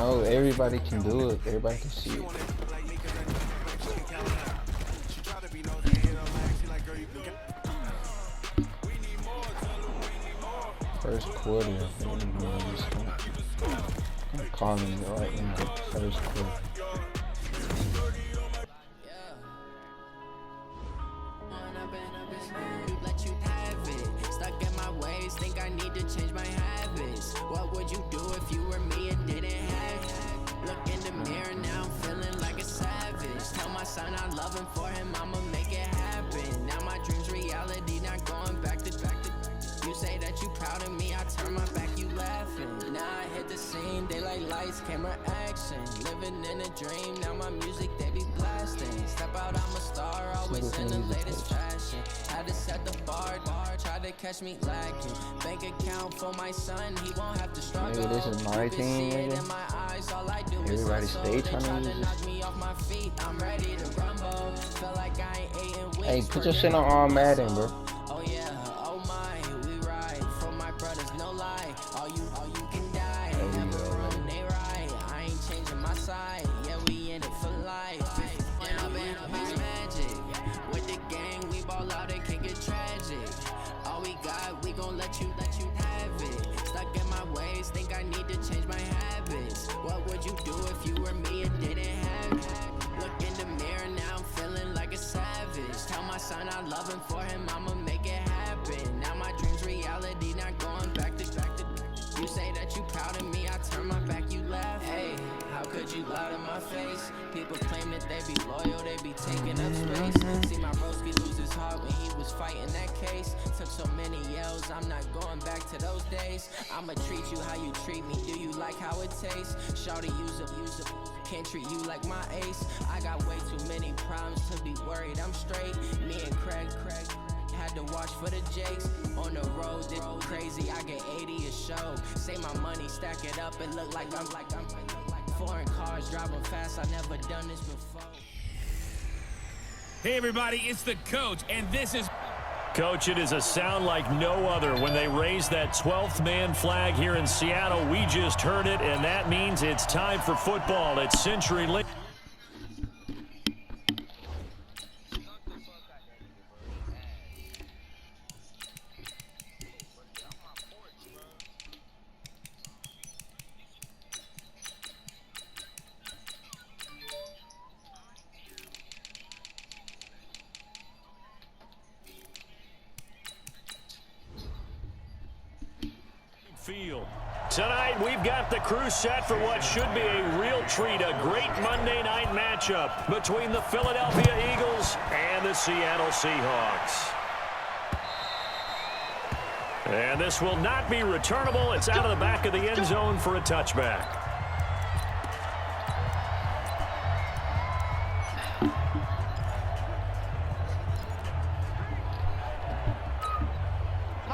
No, everybody can do it. Everybody can see it. First quarter. I'm calling it right in the first quarter. Let you have it. Stuck in my ways, think I need to change my habits. What would you do if you were me and didn't have it? Look in the mirror now, I'm feeling like a savage. Tell my son I love him, for him I'ma make it happen. Now my dream's reality, not going back to. You say that you proud of me, I turn my back, you laughing. Now I hit the scene, daylight lights, camera action. Living in a dream, now my music they be blasting. Step out, I'm a star, always in the latest fashion. Had to set the bar, tried to catch me lacking. Bank account for my son, he won't have to struggle. Nigga, this is my team, nigga. Everybody stay trying to knock me off my feet. I'm ready to rumble. Feel like I ain't eating weeks. Hey, put your shit on all Madden, bro. Oh yeah, oh my, we ride for my brothers, no lie. All you can die. Never run, they right. I ain't changing my side. Yeah, we in it for life. Yeah, I've been magic. With the gang, we ball out, it can get tragic. All we got, we gon' let you have it. Stuck in my ways, think I need to change my habits. What would you do if you were me and didn't have it? Look in the mirror, now I'm feeling like a savage. Tell my son I love him, for him I'ma make it happen. Now my dream's reality, not going back to. You say that you proud of me, I turn my back, you laugh. Hey, how could you lie to my face? People claim that they be loyal, they be taking up space. See my broski lose his heart when he was fighting that case. Took so many yells, I'm not going back to those days. I'ma treat you how you treat me, do you like how it tastes? Shawty, use it, can't treat you like my ace. I got way too many problems to be worried, I'm straight. Me and Craig had to watch for the Jakes. On the road, this crazy, I get 80 a show. Say my money, stack it up, it look like I'm foreign cars driving fast, I never done this before. Hey everybody, it's the coach, and this is... Coach, it is a sound like no other when they raise that 12th man flag here in Seattle. We just heard it, and that means it's time for football at CenturyLink. Field. Tonight, we've got the crew set for what should be a real treat, a great Monday night matchup between the Philadelphia Eagles and the Seattle Seahawks. And this will not be returnable. It's out of the back of the end zone for a touchback.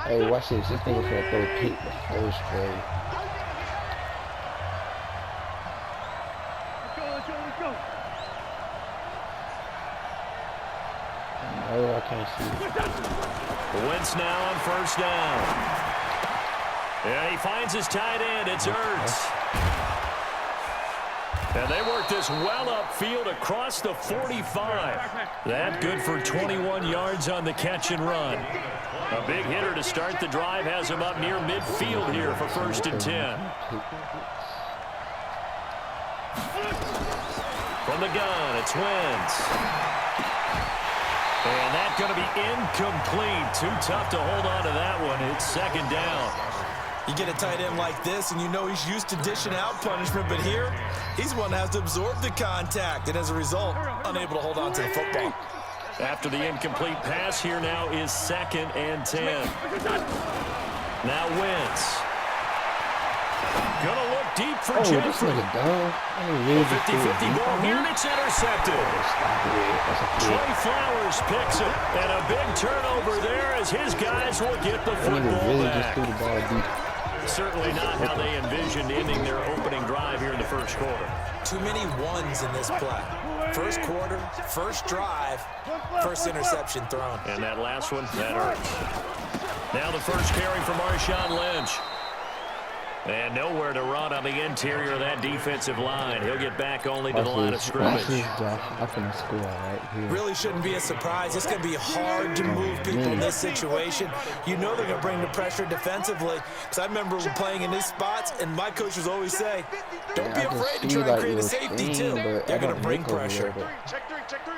Hey, watch this. This nigga finna throw a pick the first play. Let's go. No, I can't see. Wentz now on first down. And he finds his tight end. It's Ertz. And they work this well upfield across the 45. That good for 21 yards on the catch and run. A big hitter to start the drive has him up near midfield here for 1st and 10. From the gun, it's Wentz. And that's going to be incomplete. Too tough to hold on to that one. It's 2nd down. You get a tight end like this, and you know he's used to dishing out punishment, but here, he's one that has to absorb the contact, and as a result, unable to hold on to the football. After the incomplete pass, here now is 2nd and 10. Now Wentz. Gonna look deep for Jeffrey. 50-50 ball here, and it's intercepted. Trey Flowers picks it, and a big turnover there as his guys will get the football back. Certainly not how they envisioned ending their opening drive here in the first quarter. Too many ones in this play. First quarter, first drive, first interception thrown. And that last one, that hurts. Now the first carry for Marshawn Lynch. And nowhere to run on the interior of that defensive line. He'll get back only to the line of scrimmage. Really shouldn't be a surprise. It's going to be hard to move people in this situation. You know they're going to bring the pressure defensively. Because I remember playing in these spots, and my coach was always say, don't be afraid to try and create a safety too. They're going to bring pressure. Check three, check nine.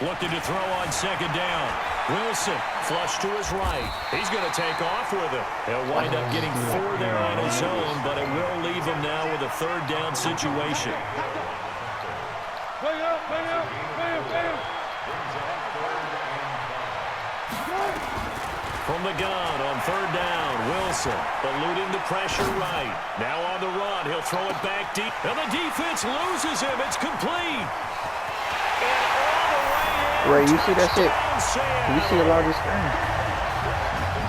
Looking to throw on second down. Wilson, flush to his right. He's going to take off with it. He'll wind up getting 4 there on his own, but it will leave him now with a third down situation. From the gun on third down, Wilson eluding the pressure right. Now on the run, he'll throw it back deep. And the defense loses him. It's complete. Ray, you see that shit? You see a lot of screen.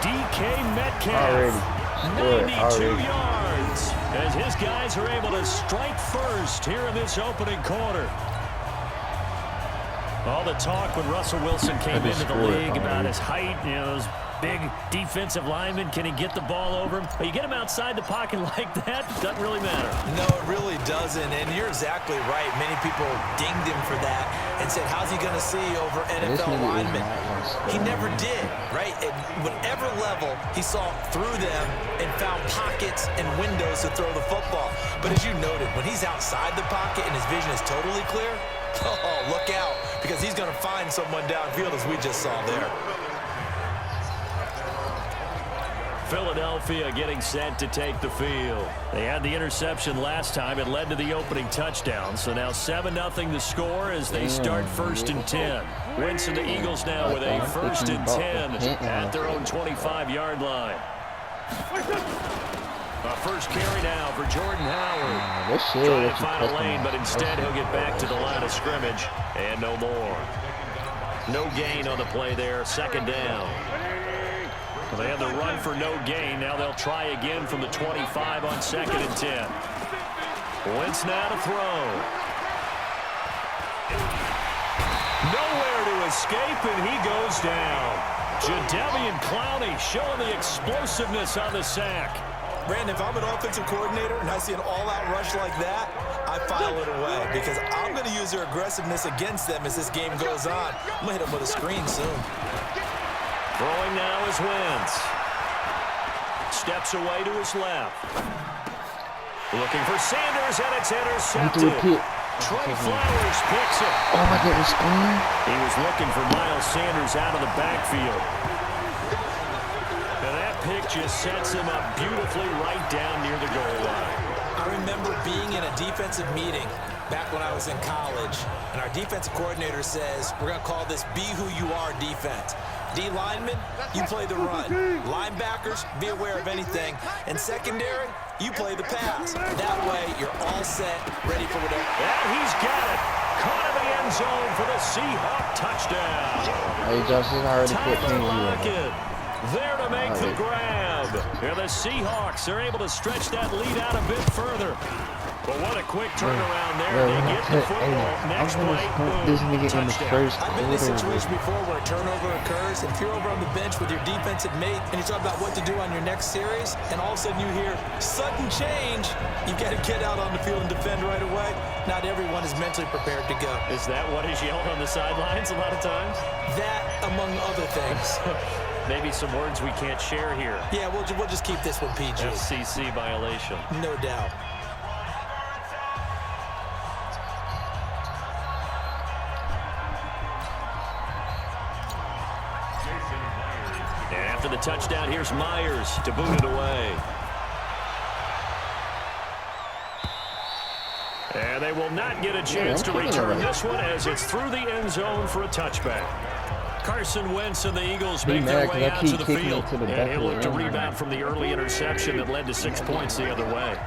DK Metcalf, 92 yards, as his guys are able to strike first here in this opening quarter. All the talk when Russell Wilson came into the league about his height, you know, those big defensive linemen, can he get the ball over him? But you get him outside the pocket like that, doesn't really matter. No, it really doesn't, and you're exactly right. Many people dinged him for that and said, how's he going to see over NFL linemen? He never did, right? At whatever level, he saw through them and found pockets and windows to throw the football. But as you noted, when he's outside the pocket and his vision is totally clear, oh, look out, because he's going to find someone downfield, as we just saw there. Philadelphia getting set to take the field. They had the interception last time. It led to the opening touchdown. So now 7-0 the score as they start 1st and 10. Wentz and the Eagles now with a 1st and 10 at their own 25-yard line. A first carry now for Jordan Howard. Trying to find a lane, but instead he'll get back to the line of scrimmage. And no more. No gain on the play there. 2nd down. Well, they had the run for no gain. Now they'll try again from the 25 on 2nd and 10. Wentz now to throw. Nowhere to escape, and he goes down. Jadeveon Clowney showing the explosiveness on the sack. Brandon, if I'm an offensive coordinator and I see an all-out rush like that, I file it away because I'm going to use their aggressiveness against them as this game goes on. I'm going to hit them with a screen soon. Throwing now is Wentz. Steps away to his left. Looking for Sanders, and it's intercepted. Trey Flowers picks it. Oh my goodness, he was looking for Miles Sanders out of the backfield. And that pick just sets him up beautifully right down near the goal line. I remember being in a defensive meeting back when I was in college, and our defensive coordinator says, we're going to call this Be Who You Are defense. D linemen, you play the run. Linebackers, be aware of anything. And secondary, you play the pass. That way, you're all set, ready for whatever. And he's got it. Caught in the end zone for the Seahawk touchdown. Hey, Justin, already put pocket. There to make the grab. Here the Seahawks are able to stretch that lead out a bit further. But what a quick turnaround there. They get the football. Next play, boom, touchdown. I've been in this situation before where a turnover occurs, and if you're over on the bench with your defensive mate and you talk about what to do on your next series, and all of a sudden you hear sudden change, you've got to get out on the field and defend right away. Not everyone is mentally prepared to go. Is that what is yelled on the sidelines a lot of times? That, among other things. Maybe some words we can't share here. Yeah, we'll just keep this one PG. FCC violation. No doubt. And after the touchdown, here's Myers to boot it away. And they will not get a chance to return this one as it's through the end zone for a touchback. Carson Wentz and the Eagles make their way out to the field. And he'll look to rebound from the early interception that led to 6 points the other way.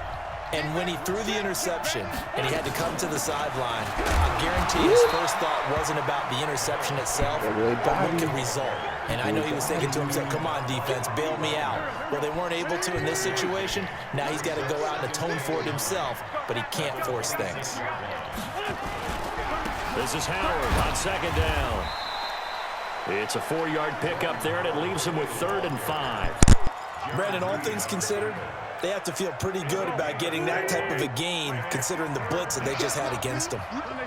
And when he threw the interception and he had to come to the sideline, I guarantee his first thought wasn't about the interception itself, but what could result. And I know he was thinking to himself, come on, defense, bail me out. Well, they weren't able to in this situation. Now he's got to go out and atone for it himself, but he can't force things. This is Howard on 2nd down. It's a 4-yard pickup there, and it leaves him with 3rd and 5. Brandon, all things considered, they have to feel pretty good about getting that type of a gain considering the blitz that they just had against them.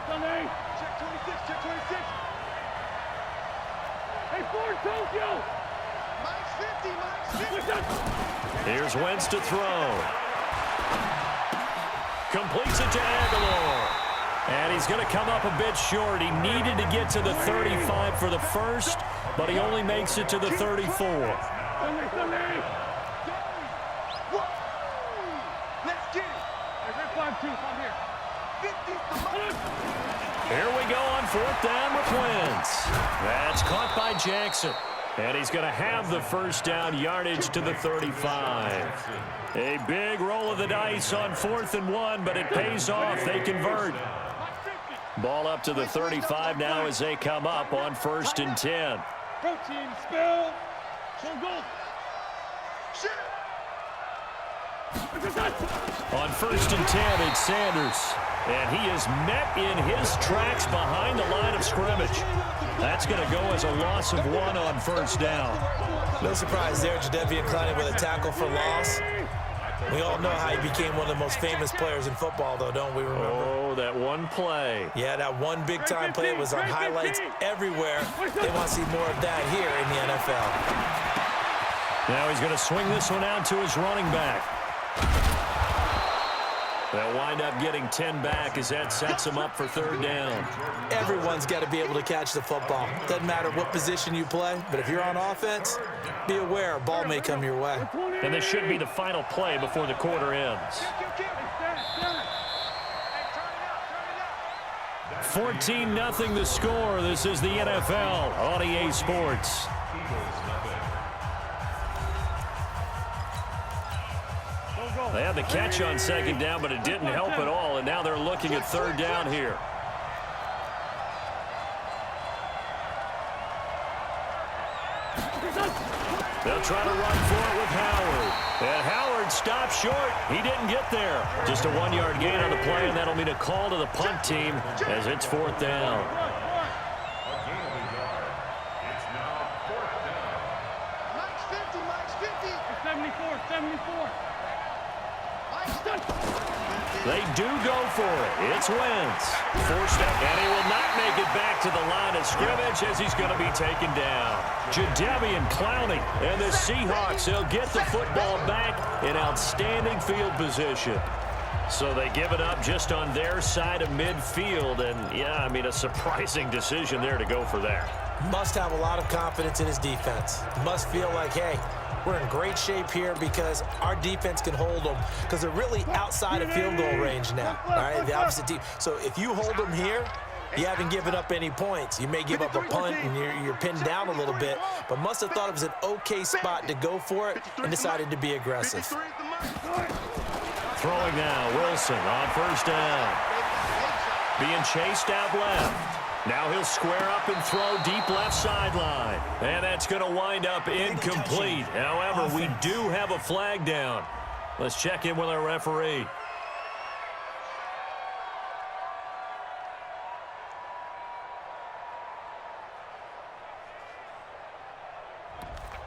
Sunday. Check 26, check 26. Hey, Ford, Tokyo. Mike's 50, Mike's 50. Here's Wentz to throw. Completes it to Aguilar. And he's going to come up a bit short. He needed to get to the 35 for the first, but he only makes it to the 34. Sunday. Let's get it. Red 5-2, I'm here. 50. Here we go on 4th down with Wentz. That's caught by Jackson. And he's going to have the first down yardage to the 35. A big roll of the dice on 4th and 1, but it pays off. They convert. Ball up to the 35 now as they come up on 1st and 10. Protein spell. So go. On 1st and 10, it's Sanders. And he is met in his tracks behind the line of scrimmage. That's going to go as a loss of 1 on 1st down. No surprise there, Jadeveon Clowney with a tackle for loss. We all know how he became one of the most famous players in football, though, don't we remember? Oh, that one play. Yeah, that one big-time play was on highlights everywhere. They want to see more of that here in the NFL. Now he's going to swing this one out to his running back. They'll wind up getting 10 back as that sets him up for 3rd down. Everyone's got to be able to catch the football. Doesn't matter what position you play, but if you're on offense, be aware a ball may come your way. And this should be the final play before the quarter ends. 14-0 the score. This is the NFL on EA Sports. They had the catch on 2nd down, but it didn't help at all, and now they're looking at 3rd down here. They'll try to run for it with Howard. And Howard stopped short. He didn't get there. Just a 1-yard gain on the play, and that'll mean a call to the punt team as it's 4th down. Mike's 50, Mike's 50. 74, 74. They do go for it. It's Wentz. Forced out, and he will not make it back to the line of scrimmage as he's going to be taken down. Jadeveon Clowney and the Seahawks, they'll get the football back in outstanding field position. So they give it up just on their side of midfield, and yeah, I mean, a surprising decision there to go for that. Must have a lot of confidence in his defense. Must feel like, hey, we're in great shape here because our defense can hold them because they're really outside of field goal range now. All right, the opposite team. So if you hold them here, you haven't given up any points. You may give up a punt and you're pinned down a little bit, but must have thought it was an okay spot to go for it and decided to be aggressive. Throwing now, Wilson on 1st down. Being chased out left. Now he'll square up and throw deep left sideline. And that's going to wind up incomplete. However, we do have a flag down. Let's check in with our referee.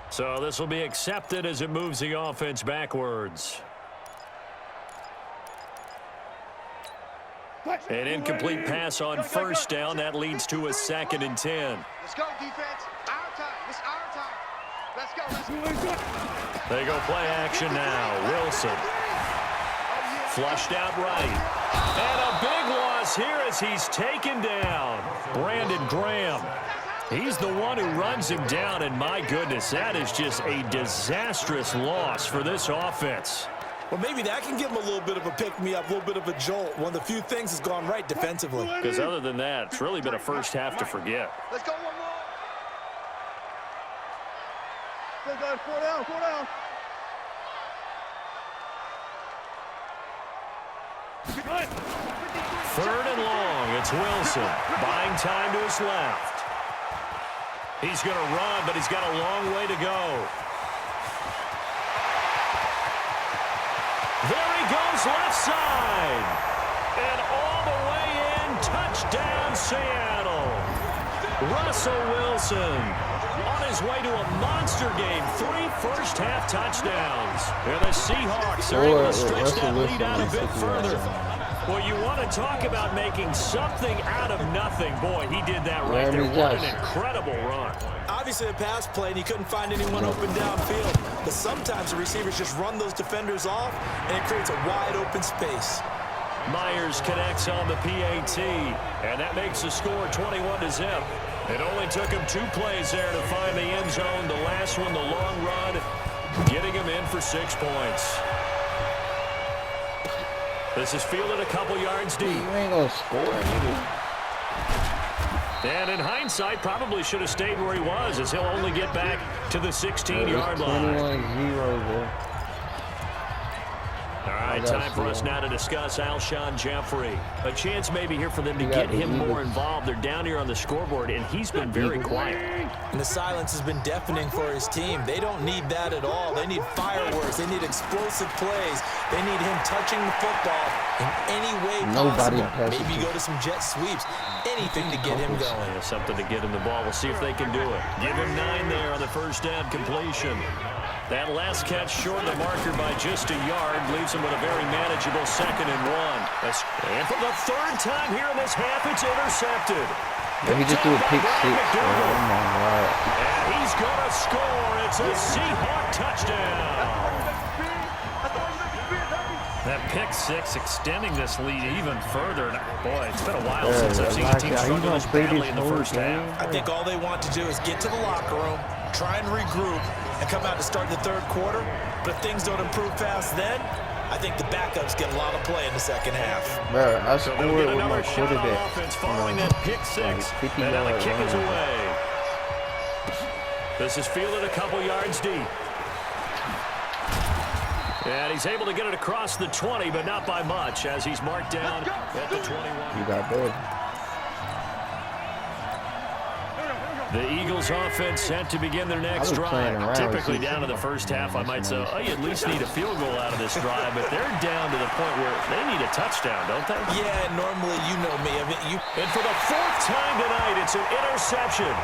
So this will be accepted as it moves the offense backwards. An incomplete pass on 1st down. That leads to a 2nd and 10. Let's go, defense. Our time. It's our time. Let's go. Let's go. They go play action now. Wilson. Flushed out right. And a big loss here as he's taken down. Brandon Graham. He's the one who runs him down, and my goodness, that is just a disastrous loss for this offense. Well, maybe that can give him a little bit of a pick-me-up, a little bit of a jolt. One of the few things that's gone right defensively. Because other than that, it's really been a first half to forget. Let's go, one more. Still got 4 down, 4 down. Third and long, it's Wilson. Buying time to his left. He's going to run, but he's got a long way to go. There he goes, left side. And all the way in, touchdown Seattle. Russell Wilson on his way to a monster game. 3 first-half touchdowns. And the Seahawks are able to stretch that lead out a bit further. Well, you want to talk about making something out of nothing. Boy, he did that right there. What an incredible run. Obviously a pass play, and he couldn't find anyone open downfield. But sometimes the receivers just run those defenders off, and it creates a wide-open space. Myers connects on the PAT, and that makes the score 21-0. It only took him 2 plays there to find the end zone. The last one, the long run, getting him in for 6 points. This is fielded a couple yards deep. You ain't gonna score, nigga. And in hindsight, probably should have stayed where he was, as he'll only get back to the 16-yard line. 21-0, bro. All right, time for us now to discuss Alshon Jeffrey. A chance maybe here for them to get him more involved. They're down here on the scoreboard, and he's been very quiet. And the silence has been deafening for his team. They don't need that at all. They need fireworks. They need explosive plays. They need him touching the football in any way possible. Maybe go to some jet sweeps. Anything to get him going. Yeah, something to get him the ball. We'll see if they can do it. Give him 9 there on the first down completion. That last catch short of the marker by just a yard leaves him with a very manageable 2nd and 1. And for the 3rd time here in this half, it's intercepted. Yeah, he just threw a pick 6. Oh my God. And he's going to score. It's a Seahawk touchdown. That pick 6 extending this lead even further. Boy, it's been a while since I've seen a team struggle this badly in the first half. I think all they want to do is get to the locker room, try and regroup, and come out to start the 3rd quarter. But if things don't improve fast then, I think the backups get a lot of play in the 2nd half. Bro, I scored with my quarterback. Following that pick 6, and now the kick is away. This is fielded a couple yards deep. And he's able to get it across the 20, but not by much, as he's marked down at the 21. You got big. The Eagles offense set to begin their next drive. Typically down to the first half, I might say, oh, you at least need a field goal out of this drive, but they're down to the point where they need a touchdown, don't they? Yeah, normally, you know me. I mean, And for the 4th time tonight, it's an interception.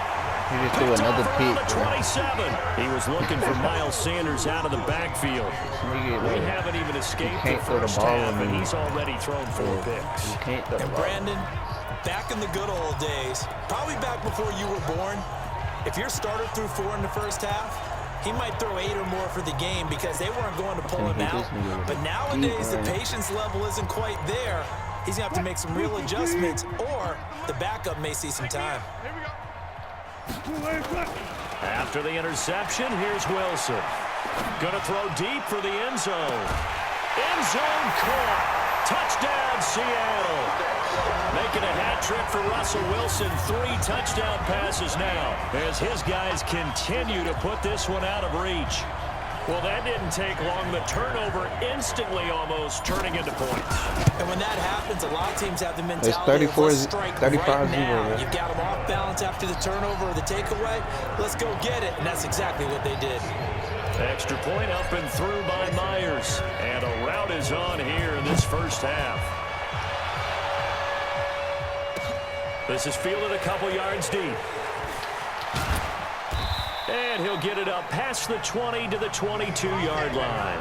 He just threw another pick. 27. He was looking for Miles Sanders out of the backfield. We haven't even escaped the first half, and he's already thrown 4 picks. And Brandon, back in the good old days, probably back before you were born, if your starter threw 4 in the first half, he might throw 8 or more for the game because they weren't going to pull him out. But nowadays, the patience level isn't quite there. He's going to have to make some real adjustments, or the backup may see some time. After the interception, here's Wilson. Gonna throw deep for the end zone. End zone caught. Touchdown, Seattle. Making a hat trick for Russell Wilson. 3 touchdown passes now as his guys continue to put this one out of reach. Well, that didn't take long. The turnover instantly almost turning into points. And when that happens, a lot of teams have the mentality of let's strike right now. You've got them off balance after the turnover or the takeaway. Let's go get it. And that's exactly what they did. Extra point up and through by Myers. And a route is on here in this first half. This is fielded a couple yards deep. And he'll get it up past the 20 to the 22-yard line.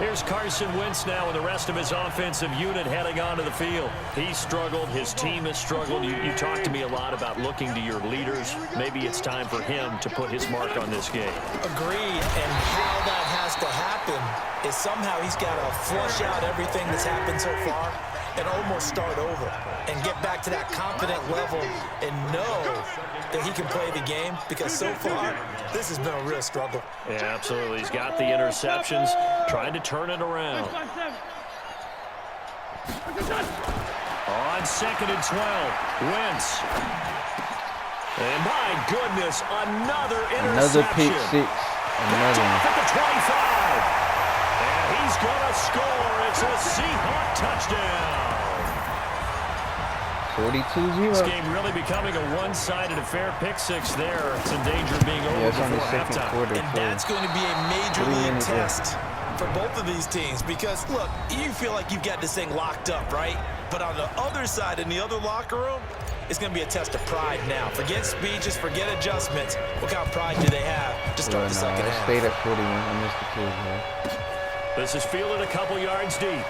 Here's Carson Wentz now with the rest of his offensive unit heading onto the field. He's struggled. His team has struggled. You talk to me a lot about looking to your leaders. Maybe it's time for him to put his mark on this game. Agreed. And how that has to happen is somehow he's got to flush out everything that's happened so far and almost start over and get back to that confident level and know that he can play the game, because so far this has been a real struggle. Yeah, absolutely. He's got the interceptions, trying to turn it around. On 2nd and 12, Wentz. And my goodness, another interception. Another pick 6. Another one. At the 25. And he's going to score. It's a Seahawk touchdown. 42-0. This game really becoming a one-sided affair. Pick 6 there. It's in danger of being over before halftime. And that's going to be a major league test for both of these teams, because, look, you feel like you've got this thing locked up, right? But on the other side, in the other locker room, it's going to be a test of pride now. Forget speed, just forget adjustments. What kind of pride do they have to start the second half? Stayed at 41. I missed the kill, man. This is fielded a couple yards deep.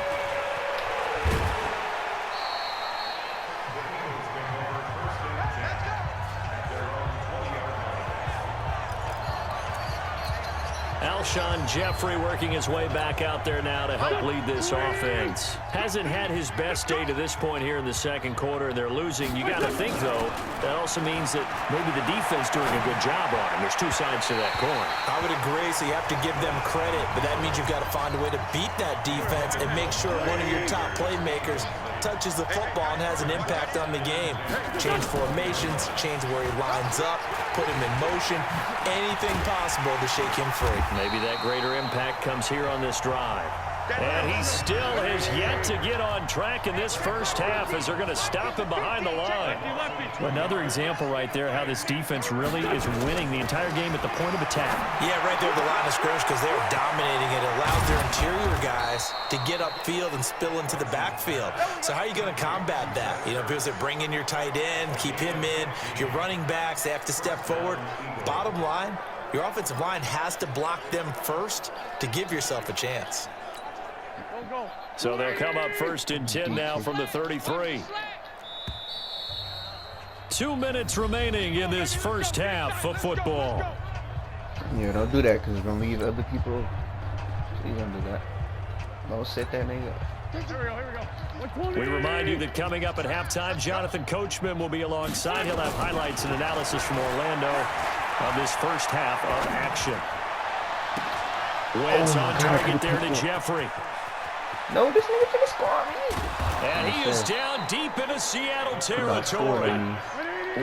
Alshon Jeffrey working his way back out there now to help lead this offense. Hasn't had his best day to this point here in the second quarter, and they're losing. You got to think, though, that also means that maybe the defense doing a good job on him. There's two sides to that coin. I would agree, so you have to give them credit, but that means you've got to find a way to beat that defense and make sure one of your top playmakers touches the football and has an impact on the game. Change formations, change where he lines up, put him in motion, anything possible to shake him free. Maybe that greater impact comes here on this drive. And he still has yet to get on track in this first half as they're going to stop him behind the line. Another example right there how this defense really is winning the entire game at the point of attack. Yeah, right there at the line of scrimmage because they're dominating it. It allows their interior guys to get upfield and spill into the backfield. So how are you going to combat that? You know, because they bring in your tight end, keep him in. Your running backs, they have to step forward. Bottom line, your offensive line has to block them first to give yourself a chance. So they'll come up 1st and 10 now from the 33. 2 minutes remaining in this first half of football. Yeah, don't do that because it's going to leave other people. Please don't do that. Don't set that nigga up. We remind you that coming up at halftime, Jonathan Coachman will be alongside. He'll have highlights and analysis from Orlando on this first half of action. Wentz on target there to Jeffrey. No, this nigga finna score on me. And he is down deep into Seattle territory.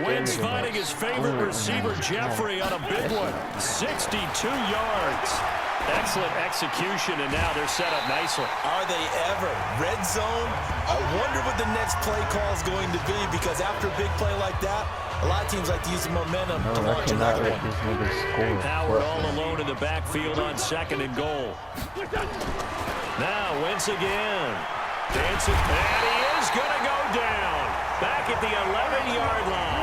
Wentz finding his favorite receiver, Jeffrey, on a big one. 62 yards. Excellent execution, and now they're set up nicely. Are they ever? Red zone? I wonder what the next play call is going to be, because after a big play like that, a lot of teams like to use the momentum to launch another one. Howard all alone in the backfield on 2nd and goal. Now Wentz again. Dancing, and he is going to go down. Back at the 11-yard line.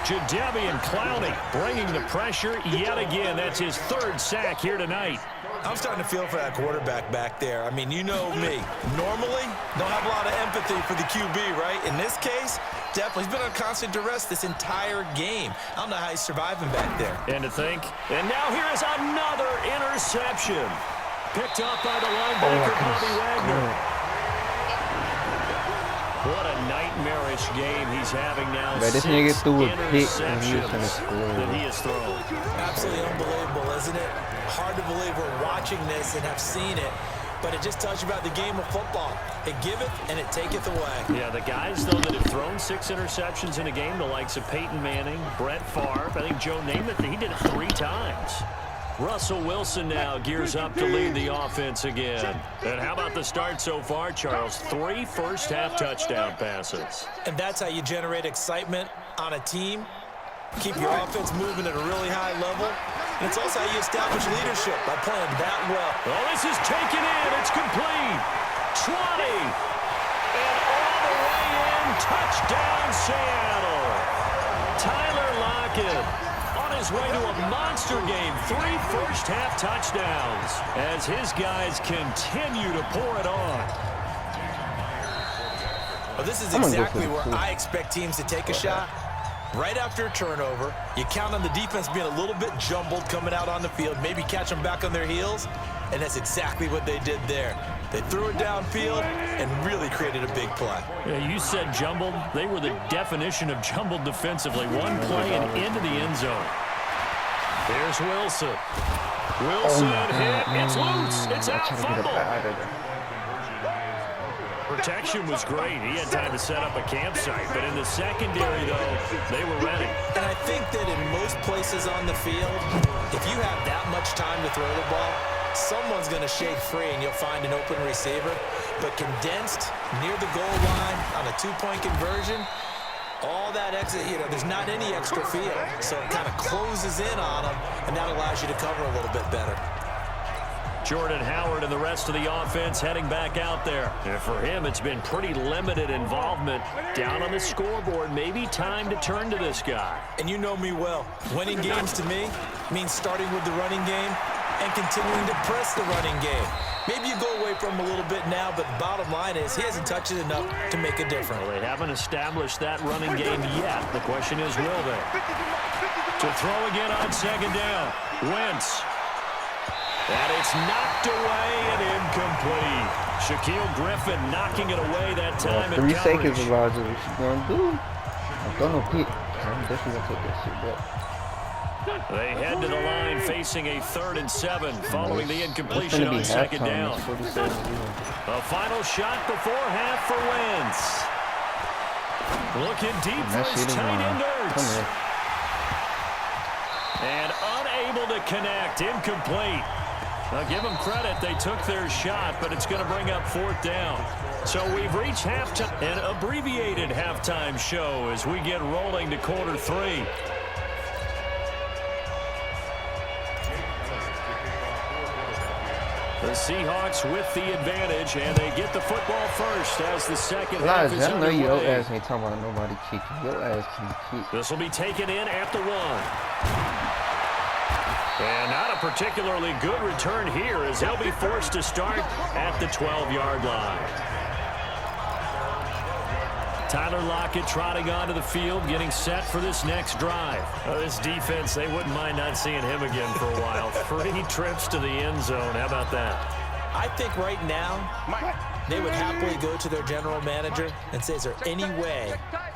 Jadeveon Clowney bringing the pressure yet again. That's his 3rd sack here tonight. I'm starting to feel for that quarterback back there. I mean, you know me. Normally, don't have a lot of empathy for the QB, right? In this case, definitely. He's been on constant duress this entire game. I don't know how he's surviving back there. And to think, and now here is another interception. Picked up by the linebacker, Bobby Wagner. What a nightmarish game he's having now. But this nigga threw a pick and he was gonna score. That he has thrown. Absolutely unbelievable, isn't it? Hard to believe we're watching this and have seen it, but it just tells you about the game of football. It giveth and it taketh away. Yeah, the guys, though, that have thrown 6 interceptions in a game, the likes of Peyton Manning, Brett Favre, I think Joe Namath, he did it 3 times. Russell Wilson now gears up to lead the offense again. And how about the start so far, Charles? 3 first-half touchdown passes. And that's how you generate excitement on a team. Keep your offense moving at a really high level. And it's also how you establish leadership by playing that well. Oh, this is taken in. It's complete. 20. And all the way in. Touchdown, Seattle. Tyler Lockett. His way to a monster game. 3 first-half touchdowns as his guys continue to pour it on. Well, this is exactly where I expect teams to take a shot. Right after a turnover, you count on the defense being a little bit jumbled coming out on the field, maybe catch them back on their heels, and that's exactly what they did there. They threw it downfield and really created a big play. Yeah, you said jumbled. They were the definition of jumbled defensively. One play and into the end zone. There's Wilson. Wilson hit. It's loose. It's out. Fumble. Protection was great. He had time to set up a campsite. But in the secondary, though, they were ready. And I think that in most places on the field, if you have that much time to throw the ball, someone's going to shake free and you'll find an open receiver. But condensed near the goal line on a 2-point conversion, all that exit, you know, there's not any extra field. So it kind of closes in on them, and that allows you to cover a little bit better. Jordan Howard and the rest of the offense heading back out there. And for him, it's been pretty limited involvement. Down on the scoreboard, maybe time to turn to this guy. And you know me well. Winning games to me means starting with the running game and continuing to press the running game. Maybe you go away from him a little bit now, but the bottom line is he hasn't touched it enough to make a difference. Well, they haven't established that running game yet. The question is, will they? To throw again on second down. Wentz. And it's knocked away and incomplete. Shaquille Griffin knocking it away that time. 3 seconds, Elijah. What you gonna do? I'm gonna pick. I'm definitely gonna take that shit back. They head to the line facing a 3rd and 7 following the incompletion on second down. A final shot before half for Wentz. Looking deep for his tight end Ertz. And unable to connect. Incomplete. Now give them credit. They took their shot, but it's going to bring up 4th down. So we've reached halftime, an abbreviated halftime show as we get rolling to quarter 3. The Seahawks with the advantage, and they get the football first as the second half is underway. I know your ass ain't talking about nobody kicking. Your ass can kick. This will be taken in at the 1. And not a particularly good return here as they'll be forced to start at the 12-yard line. Tyler Lockett trotting onto the field, getting set for this next drive. This defense, they wouldn't mind not seeing him again for a while. 3 trips to the end zone. How about that? I think right now they would happily go to their general manager and say, is there any way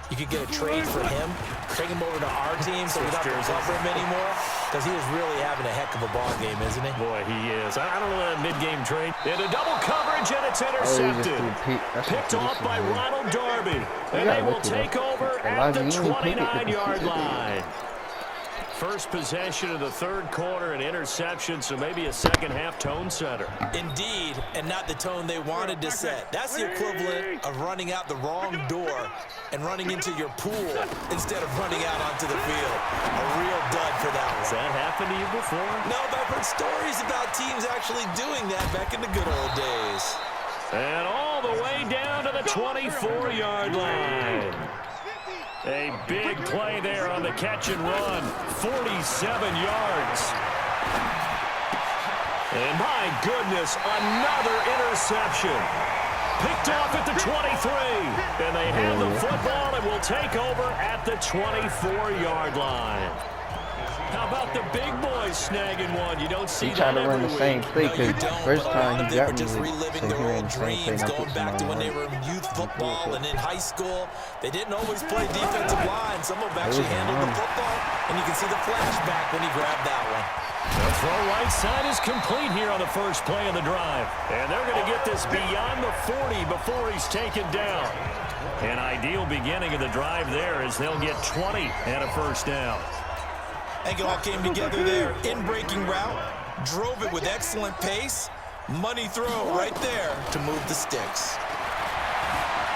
you could get a trade for him, bring him over to our team so we don't have to cover him anymore? Because he is really having a heck of a ball game, isn't he? Boy, he is. I don't know that mid-game trade. Into double coverage, and it's intercepted. Picked off by Ronald Darby. And they will take over at the 29-yard line. First possession of the 3rd quarter, an interception, so maybe a second-half tone setter. Indeed, and not the tone they wanted to set. That's the equivalent of running out the wrong door and running into your pool instead of running out onto the field. A real dud for that one. Has that happened to you before? No, but I've heard stories about teams actually doing that back in the good old days. And all the way down to the 24-yard line. A big play there on the catch and run. 47 yards. And my goodness, another interception. Picked off at the 23. And they have the football and will take over at the 24-yard line. How about the big boys snagging one? You don't see that every week. He tried to run the same play because first time he got me just reliving their old dreams, going back to when they were in youth football and in high school. They didn't always play defensive line. Some of them actually handled the football, and you can see the flashback when he grabbed that one. The throw right side is complete here on the first play of the drive. And they're going to get this beyond the 40 before he's taken down. An ideal beginning of the drive there as they'll get 20 and a first down. I think it all came together there. In-breaking route, drove it with excellent pace. Money throw right there to move the sticks.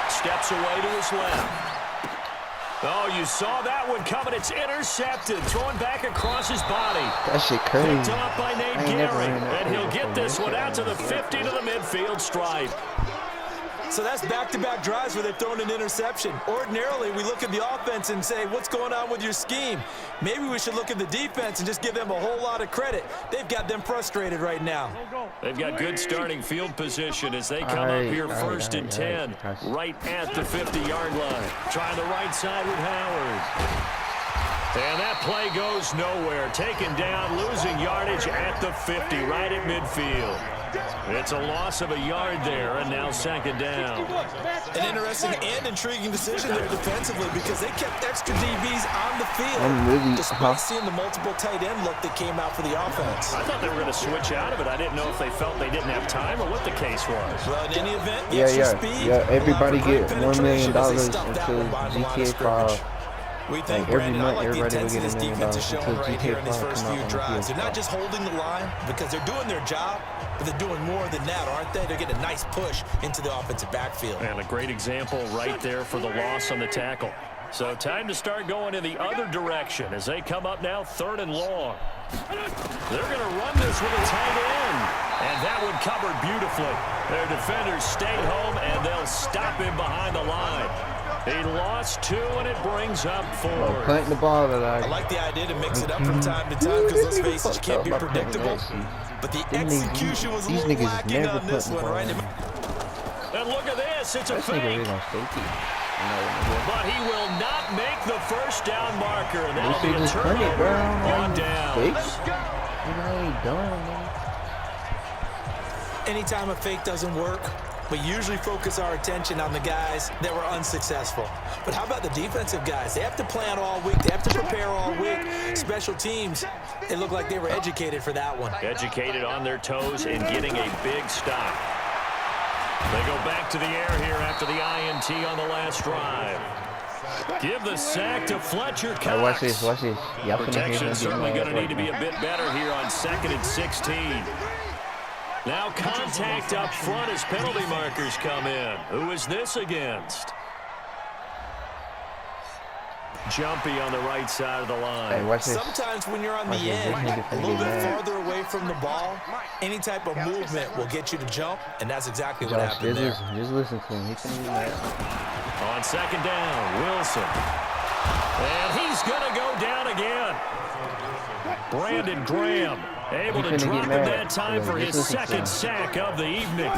Steps away to his left. Oh, you saw that one coming. It's intercepted. Throwing back across his body. That shit crazy. Picked off by Nate Gehring. And he'll get this one out to the 50 to the midfield stripe. So that's back-to-back drives where they've thrown an interception. Ordinarily, we look at the offense and say, what's going on with your scheme? Maybe we should look at the defense and just give them a whole lot of credit. They've got them frustrated right now. They've got good starting field position as they come up here first and 10, right at the 50-yard line. Trying the right side with Howard. And that play goes nowhere. Taken down, losing yardage at the 50, right at midfield. It's a loss of a yard there, and now second down. An interesting and intriguing decision there defensively because they kept extra DBs on the field despite seeing the multiple tight end look that came out for the offense. I thought they were going to switch out of it. I didn't know if they felt they didn't have time or what the case was. Well, in any event, the extra speed, everybody get $1 million into GTA 5. We think, Brandon, I like the intensity this defense is showing right here in these first few drives. They're not just holding the line because they're doing their job, but they're doing more than that, aren't they? They're getting a nice push into the offensive backfield. And a great example right there for the loss on the tackle. So time to start going in the other direction as they come up now 3rd and long. They're going to run this with a tight end. And that one covered beautifully. Their defenders stayed home, and they'll stop him behind the line. He lost 2, and it brings up 4. Plant the ball that I like the idea to mix it up from time to time because let's face it, you can't be predictable. But the execution was a little lacking on this one, right? And look at this. It's a fake. But he will not make the first down marker. And that'll be a turnover on downs. Anytime a fake doesn't work, we usually focus our attention on the guys that were unsuccessful. But how about the defensive guys? They have to plan all week. They have to prepare all week. Special teams, it looked like they were educated for that one. Educated on their toes and getting a big stop. They go back to the air here after the INT on the last drive. Give the sack to Fletcher Cox. Watch this, watch this. Protection certainly going to need to be a bit better here on 2nd and 16. Now contact up front as penalty markers come in. Who is this against? Jumpy on the right side of the line. Hey, sometimes when you're on the end, a little bit farther away from the ball, any type of movement will get you to jump, and that's exactly what happened there. Just listen to him. He can be mad. On 2nd down, Wilson. And he's going to go down again. Brandon Graham able to drop him that time for his 2nd sack of the evening.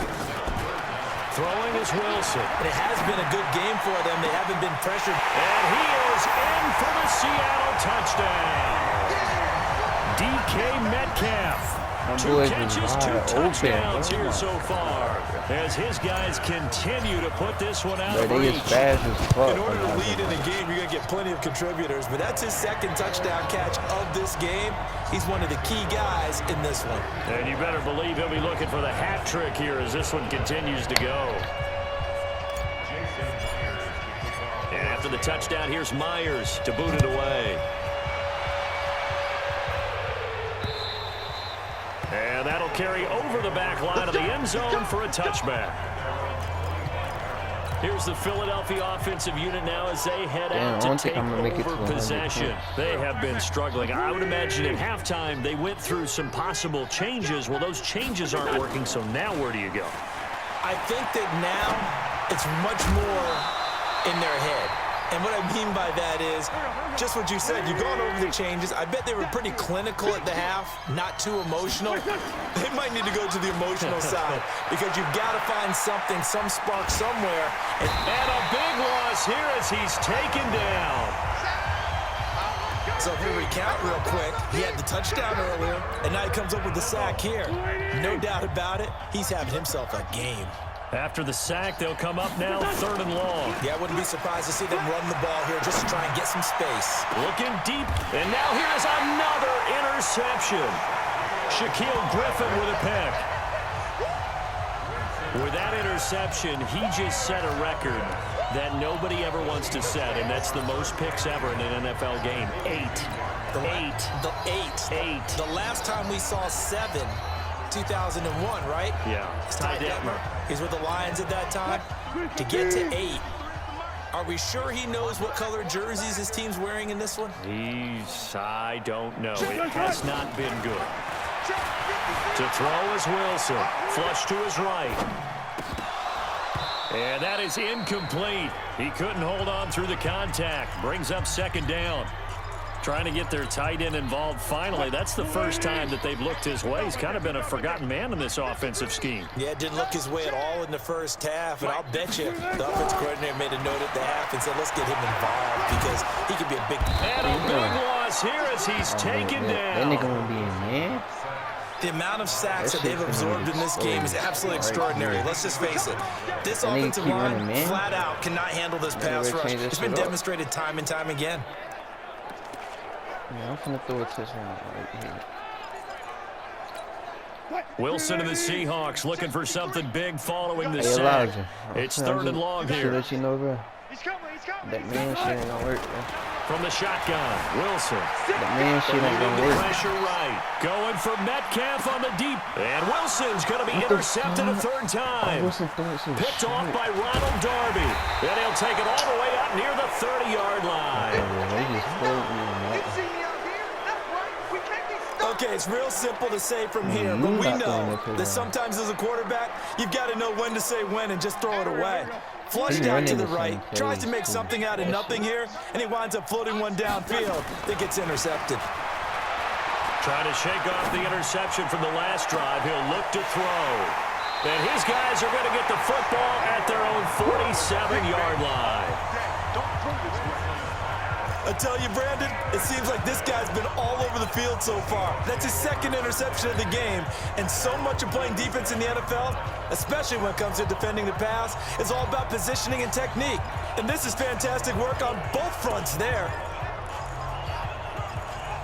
Throwing is Wilson. It has been a good game for them. They haven't been pressured. And he is in for the Seattle touchdown. DK Metcalf. 2 catches, 2 touchdowns here so far as his guys continue to put this one out of reach. In order to lead in a game, you're going to get plenty of contributors, but that's his 2nd touchdown catch of this game. He's one of the key guys in this one. And you better believe he'll be looking for the hat trick here as this one continues to go. And after the touchdown, here's Myers to boot it away. And that'll carry over the back line of the end zone for a touchback. Here's the Philadelphia offensive unit now as they head out to take over possession. They have been struggling. I would imagine at halftime they went through some possible changes. Well, those changes aren't working, so now where do you go? I think that now it's much more in their head. And what I mean by that is just what you said. You've gone over the changes. I bet they were pretty clinical at the half, not too emotional. They might need to go to the emotional side because you've got to find something, some spark somewhere. And a big loss here as he's taken down. So if we recount real quick, he had the touchdown earlier, and now he comes up with the sack here. No doubt about it, he's having himself a game. After the sack, they'll come up now 3rd and long. Yeah, I wouldn't be surprised to see them run the ball here just to try and get some space. Looking deep, and now here's another interception. Shaquille Griffin with a pick. With that interception, he just set a record that nobody ever wants to set, and that's the most picks ever in an NFL game. 8. The last time we saw 7, 2001, right? Yeah. Ty Detmer. He's with the Lions at that time. To get to 8, are we sure he knows what color jerseys his team's wearing in this one? I don't know. It has not been good. To throw is Wilson. Flush to his right. And that is incomplete. He couldn't hold on through the contact. Brings up 2nd down. Trying to get their tight end involved finally. That's the first time that they've looked his way. He's kind of been a forgotten man in this offensive scheme. Yeah, it didn't look his way at all in the first half, and I'll bet you the offensive coordinator made a note at the half and said, let's get him involved because he could be a big... And a big loss here as he's taken down. That nigga gonna be in, man. The amount of sacks that they've absorbed in this game is absolutely extraordinary. Let's just face it. This offensive line flat out cannot handle this pass rush. It's been demonstrated time and time again. Yeah, I'm gonna throw a touchdown right here. Wilson and the Seahawks looking for something big following the sack. It's 3rd and long here. Let you know, bro. That man shit ain't gonna work, bro. From the shotgun, Wilson. That man shit ain't gonna work. Pressure right. Going for Metcalf on the deep. And Wilson's going to be intercepted a 3rd time. Picked off by Ronald Darby. And he'll take it all the way out near the 30-yard line. Okay, it's real simple to say from here, but we know that sometimes as a quarterback, you've got to know when to say when and just throw it away. Flushed out to the right, tries to make something out of nothing here, and he winds up floating one downfield that gets intercepted. Trying to shake off the interception from the last drive. He'll look to throw. And his guys are going to get the football at their own 47-yard line. I tell you, Brandon, it seems like this guy's been all over the field so far. That's his second interception of the game. And so much of playing defense in the NFL, especially when it comes to defending the pass, is all about positioning and technique. And this is fantastic work on both fronts there.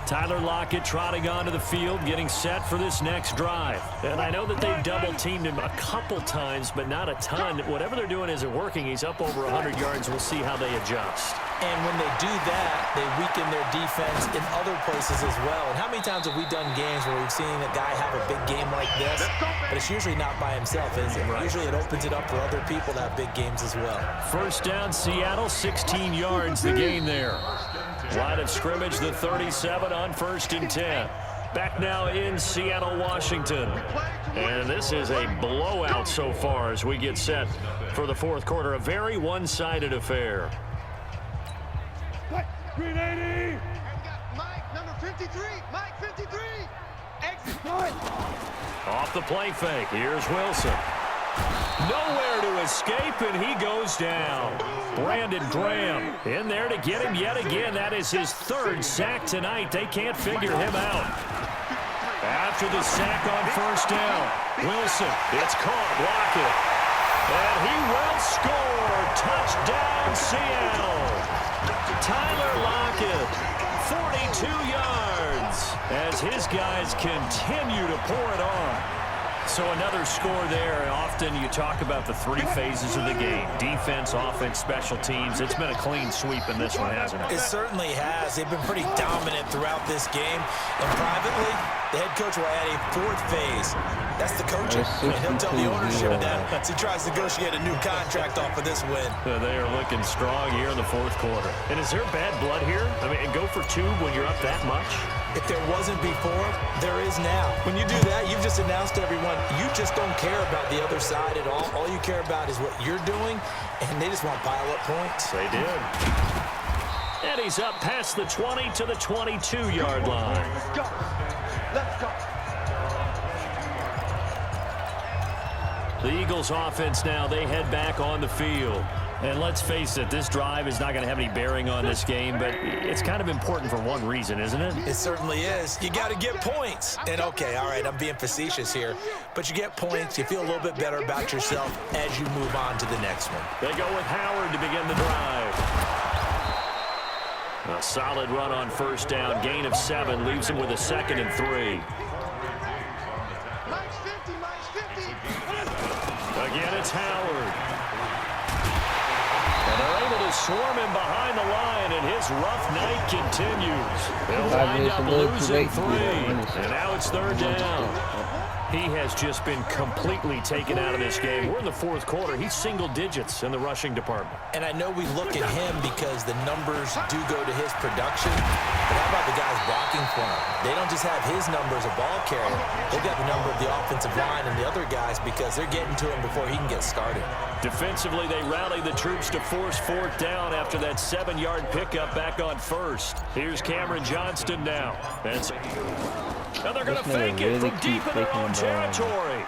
Tyler Lockett trotting onto the field, getting set for this next drive. And I know that they've double-teamed him a couple times, but not a ton. Whatever they're doing isn't working. He's up over 100 yards. We'll see how they adjust. And when they do that, they weaken their defense in other places as well. And how many times have we done games where we've seen a guy have a big game like this, but it's usually not by himself, is it? Right. Usually it opens it up for other people to have big games as well. First down, Seattle, 16 yards the gain there. Line of scrimmage, the 37 on 1st and 10. Back now in Seattle, Washington. And this is a blowout so far as we get set for the fourth quarter. A very one-sided affair. Green 80. And we got Mike, number 53. Mike 53. Exit. Off the play fake. Here's Wilson. Nowhere to escape, and he goes down. Brandon Graham in there to get him yet again. That is his 3rd sack tonight. They can't figure him out. After the sack on 1st down, Wilson, it's caught. Lockett. And he will score. Touchdown, Seattle. Tyler Lockett, 42 yards, as his guys continue to pour it on. So another score there. Often you talk about the 3 phases of the game: defense, offense, special teams. It's been a clean sweep in this one, hasn't it? It certainly has. They've been pretty dominant throughout this game. And privately, the head coach will add a 4th phase. That's the coaching. And he'll tell the ownership that as he tries to negotiate a new contract off of this win. They are looking strong here in the 4th quarter. And is there bad blood here? I mean, go for 2 when you're up that much? If there wasn't before, there is now. When you do that, you've just announced to everyone, you just don't care about the other side at all. All you care about is what you're doing, and they just want to pile up points. They did. And he's up past the 20 to the 22-yard line. Let's go. Let's go. The Eagles offense now, they head back on the field. And let's face it, this drive is not going to have any bearing on this game, but it's kind of important for one reason, isn't it? It certainly is. You got to get points. And okay, all right, I'm being facetious here, but you get points, you feel a little bit better about yourself as you move on to the next one. They go with Howard to begin the drive. A solid run on 1st down, gain of 7, leaves him with a 2nd and 3. Mike's 50, Mike's 50. Again, it's Howard. And they're able to swarm him behind the line, and his rough night continues. They'll wind up losing 3, and now it's 3rd down. He has just been completely taken out of this game. We're in the 4th quarter. He's single digits in the rushing department. And I know we look at him because the numbers do go to his production. But how about the guys blocking for him? They don't just have his number as a ball carrier. They've got the number of the offensive line and the other guys because they're getting to him before he can get started. Defensively, they rally the troops to force 4th down after that 7-yard pickup back on 1st. Here's Cameron Johnston now. Now they're going to fake it from deep in their own territory.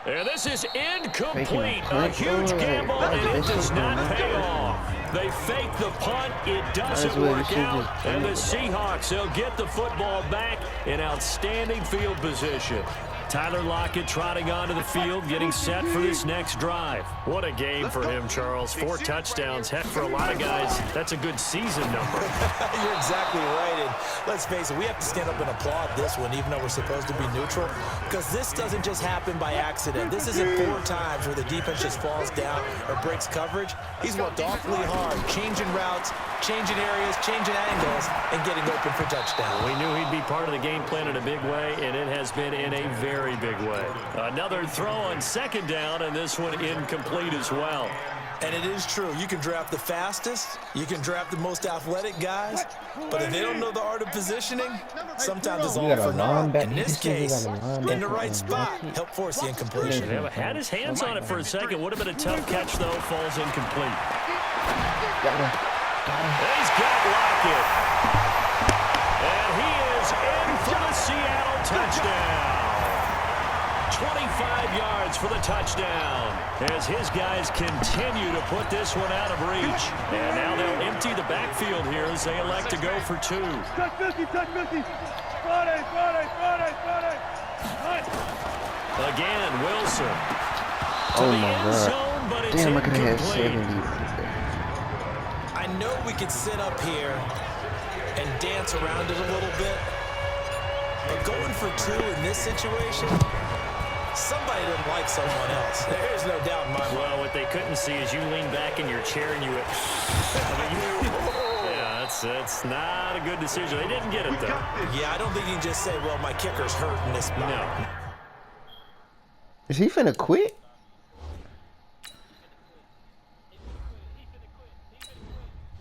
And this is incomplete. A huge gamble, and it does not pay off. They fake the punt. It doesn't work out. And the Seahawks, they'll get the football back in outstanding field position. Tyler Lockett trotting onto the field, getting set for this next drive. What a game for him, Charles. 4 touchdowns. Heck, for a lot of guys, that's a good season number. You're exactly right. And let's face it, we have to stand up and applaud this one, even though we're supposed to be neutral, because this doesn't just happen by accident. This isn't 4 times where the defense just falls down or breaks coverage. He's worked awfully hard, changing routes, changing areas, changing angles, and getting open for touchdown. We knew he'd be part of the game plan in a big way, and it has been in a very big way. Another throw on 2nd down, and this one incomplete as well. And it is true. You can draft the fastest. You can draft the most athletic guys. But if they don't know the art of positioning, sometimes it's all for naught. In this case, in the right spot, help force the incompletion. Yeah, had his hands on it for a second. Would have been a tough catch, though. Falls incomplete. He's got Lockett. And he is in for the Seattle touchdown. 25 yards for the touchdown as his guys continue to put this one out of reach. And now they'll empty the backfield here as they elect to go for 2. Touch 50, touch 50. Friday. Again, Wilson. Oh my God. But it's Damn, I could have had incomplete. 70. I know we could sit up here and dance around it a little bit, but going for 2 in this situation, somebody didn't like someone else. There's no doubt in my mind. Well, what they couldn't see is you lean back in your chair and you went, yeah, that's not a good decision. They didn't get it, though. Yeah, I don't think you can just say, well, my kicker's hurt in this spot. No. Is he finna quit?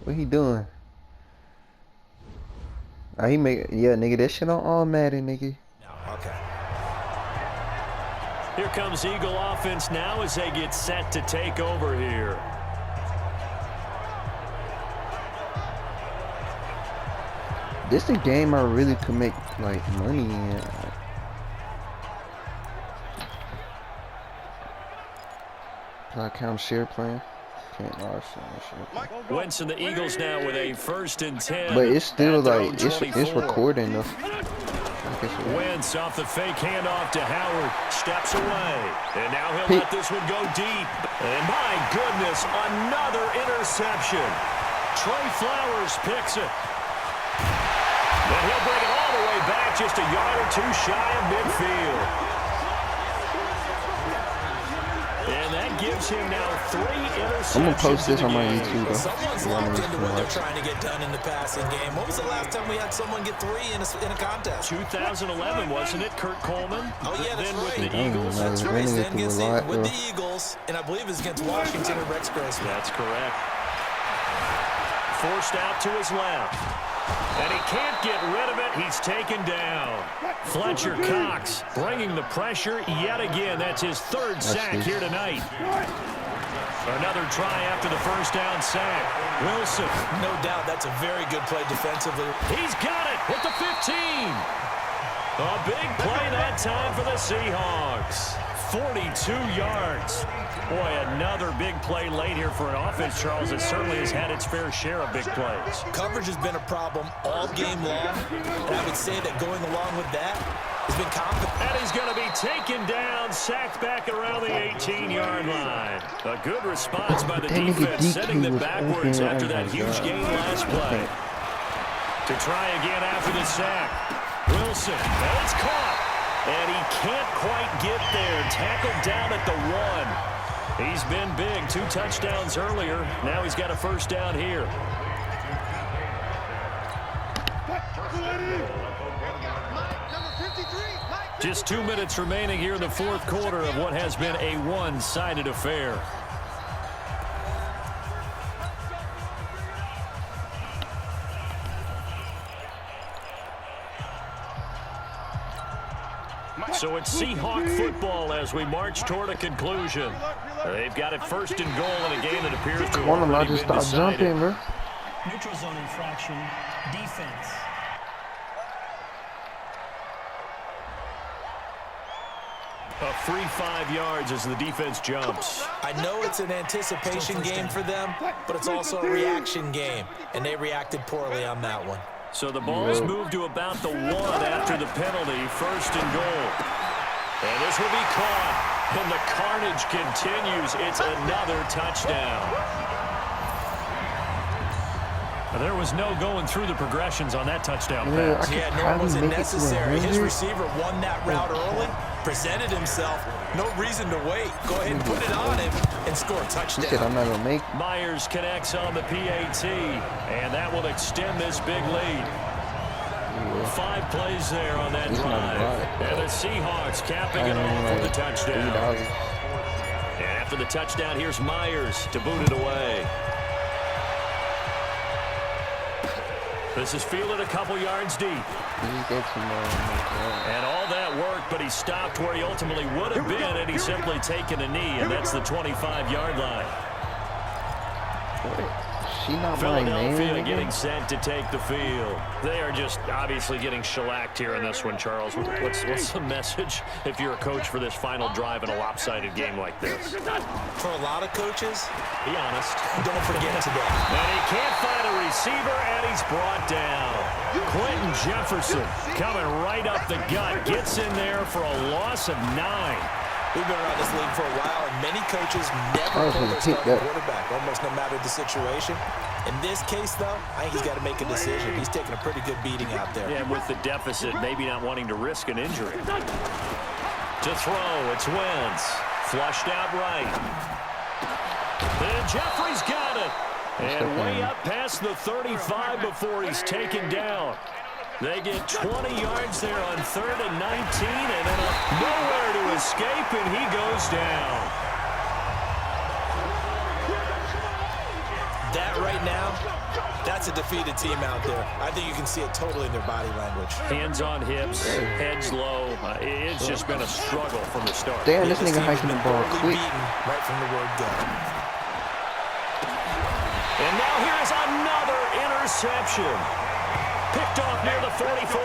What he doing? He make, yeah, nigga, that shit on all Madden, nigga. Okay. Here comes Eagle offense now as they get set to take over here. This is a game I really could make like money in. Can I count share playing? Can't large share. Wentz and the Eagles now with a 1st and 10. But it's still at their like own it's 24. recording though. Wentz off the fake handoff to Howard, steps away, and now he'll let this one go deep. And my goodness, another interception. Trey Flowers picks it. And he'll bring it all the way back, just a yard or 2 shy of midfield. And that gives him now 3 interceptions. I'm gonna post this on my YouTube. Well, someone's locked into what they're trying to get done in the passing game. When was the last time we had someone get 3 in a contest? 2011, wasn't it, Kurt Coleman? Oh, yeah, that's then right. with the Eagles. That's right. Running Then it gets through a lot, it with though. the Eagles, and I believe it's against Washington and Rex Grossman. That's correct. Forced out to his left. And he can't get rid of it. He's taken down. Fletcher Cox bringing the pressure yet again. That's his 3rd sack here tonight. Another try after the 1st down sack. Wilson. No doubt that's a very good play defensively. He's got it with the 15. A big play that time for the Seahawks. 42 yards. Boy, another big play late here for an offense, Charles, that certainly has had its fair share of big plays. Coverage has been a problem all game long, and I would say that going along with that has been confident. And he's going to be taken down, sacked back around the 18-yard line. A good response by the defense, sending them backwards after that huge gain last play. To try again after the sack. Wilson, and it's caught. And he can't quite get there. Tackled down at the 1. He's been big. 2 touchdowns earlier. Now he's got a 1st down here. Just 2 minutes remaining here in the 4th quarter of what has been a one-sided affair. So it's Seahawk football as we march toward a conclusion. They've got it 1st and goal in a game that appears to have already been decided. Jumping, bro. Neutral zone infraction, defense. A free 5 yards as the defense jumps. I know it's an anticipation game for them, but it's also a reaction game, and they reacted poorly on that one. So the ball's moved to about the 1 after the penalty, 1st and goal. And this will be caught, and the carnage continues. It's another touchdown. There was no going through the progressions on that touchdown pass. Yeah, nor was it necessary. His receiver won that route early, presented himself. No reason to wait. Go ahead and put it on him and score a touchdown. He said, I'm not going to make. Myers connects on the PAT, and that will extend this big lead. 5 plays there on that drive. And the Seahawks capping it off with a touchdown. And for the touchdown. Here's Myers to boot it away. This is fielded a couple yards deep. And all that worked, but he stopped where he ultimately would have been, and he's simply taken a knee, and that's the 25-yard line. She not Philadelphia getting set to take the field. They are just obviously getting shellacked here in this one, Charles. What's the message if you're a coach for this final drive in a lopsided game like this? For a lot of coaches, be honest, don't forget today. And he can't find a receiver, and he's brought down. Quentin Jefferson coming right up the gut, gets in there for a loss of 9. We've been around this league for a while, and many coaches never pull their starting quarterback, almost no matter the situation. In this case, though, I think he's got to make a decision. He's taking a pretty good beating out there. Yeah, with the deficit, maybe not wanting to risk an injury. To throw, it's Wentz. Flushed out right. And Jeffrey's got it. And way up past the 35 before he's taken down. They get 20 yards there on 3rd and 19, and then nowhere to escape, and he goes down. That right now, that's a defeated team out there. I think you can see it totally in their body language. Hands on hips, heads low. It's just been a struggle from the start. Damn, this nigga hiking the ball quick. Right from the word go. And now here's another interception. Picked off near the 44.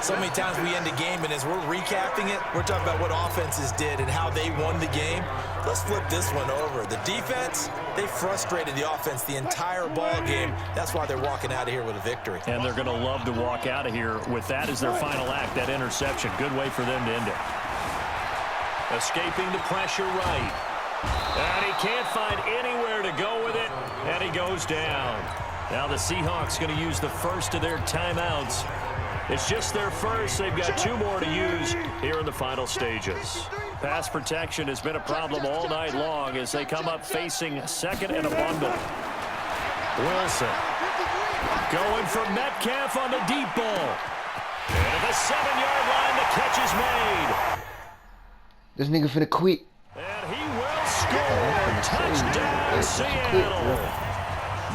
So many times we end a game, and as we're recapping it, we're talking about what offenses did and how they won the game. Let's flip this one over. The defense, they frustrated the offense the entire ball game. That's why they're walking out of here with a victory. And they're going to love to walk out of here with that as their final act, that interception. Good way for them to end it. Escaping the pressure right. And he can't find anywhere to go with it, and he goes down. Now the Seahawks going to use the first of their timeouts. It's just their first. They've got 2 more to use here in the final stages. Pass protection has been a problem all night long as they come up facing second and a bundle. Wilson going for Metcalf on the deep ball. And at the 7-yard line, the catch is made. This nigga finna quit. And he will score. Touchdown, Seattle.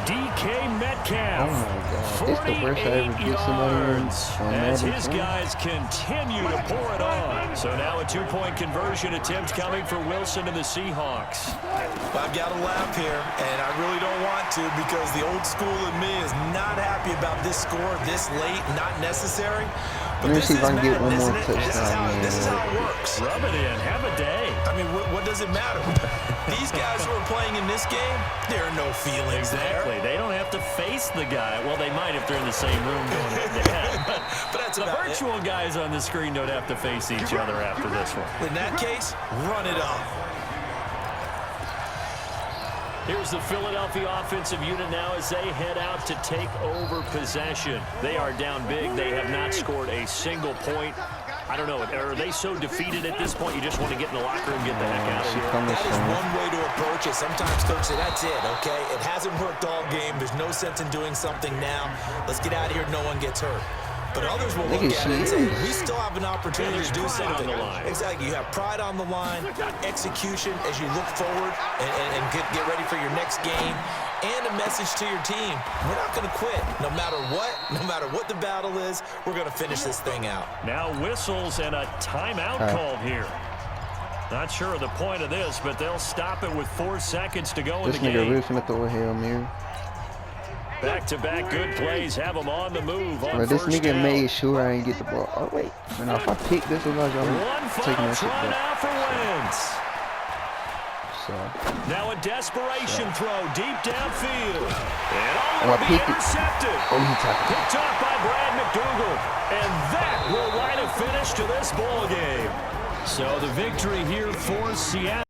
DK Metcalf, oh my God. 48 yards as his guys continue to pour it on. So now a 2-point conversion attempt coming for Wilson and the Seahawks. I've got to laugh here, and I really don't want to because the old school in me is not happy about this score this late, not necessary. But this is Madden, isn't it? This is how it works. Rub it in. Have a day. I mean, what does it matter? These guys who are playing in this game, there are no feelings there. They don't have to face the guy. Well, they might if they're in the same room going head-to-head. But that's the virtual guys on the screen don't have to face each other after this one. In that case, run it up. Here's the Philadelphia offensive unit now as they head out to take over possession. They are down big. They have not scored a single point. I don't know. Are they so defeated at this point you just want to get in the locker room and get the heck out of here? That is one way to approach it. Sometimes coaches say, that's it, okay? It hasn't worked all game. There's no sense in doing something now. Let's get out of here. No one gets hurt. But others will look at it and say, we still have an opportunity to do something. On the line. Exactly. You have pride on the line, execution as you look forward and get ready for your next game, and a message to your team. We're not going to quit. No matter what the battle is, we're going to finish this thing out. Now whistles and a timeout called here. Not sure of the point of this, but they'll stop it with 4 seconds to go in the game. This nigga really finna throw a Hail Mary. Back-to-back good plays have them on the move on this first nigga down. made sure I ain't get the ball. Oh, wait. Now, if I pick this, I'm taking that shit back. Now for Wentz. So. Now a desperation throw deep downfield. And will be intercepted. Picked off by Brad McDougal. And that will write a finish to this ball game. So the victory here for Seattle.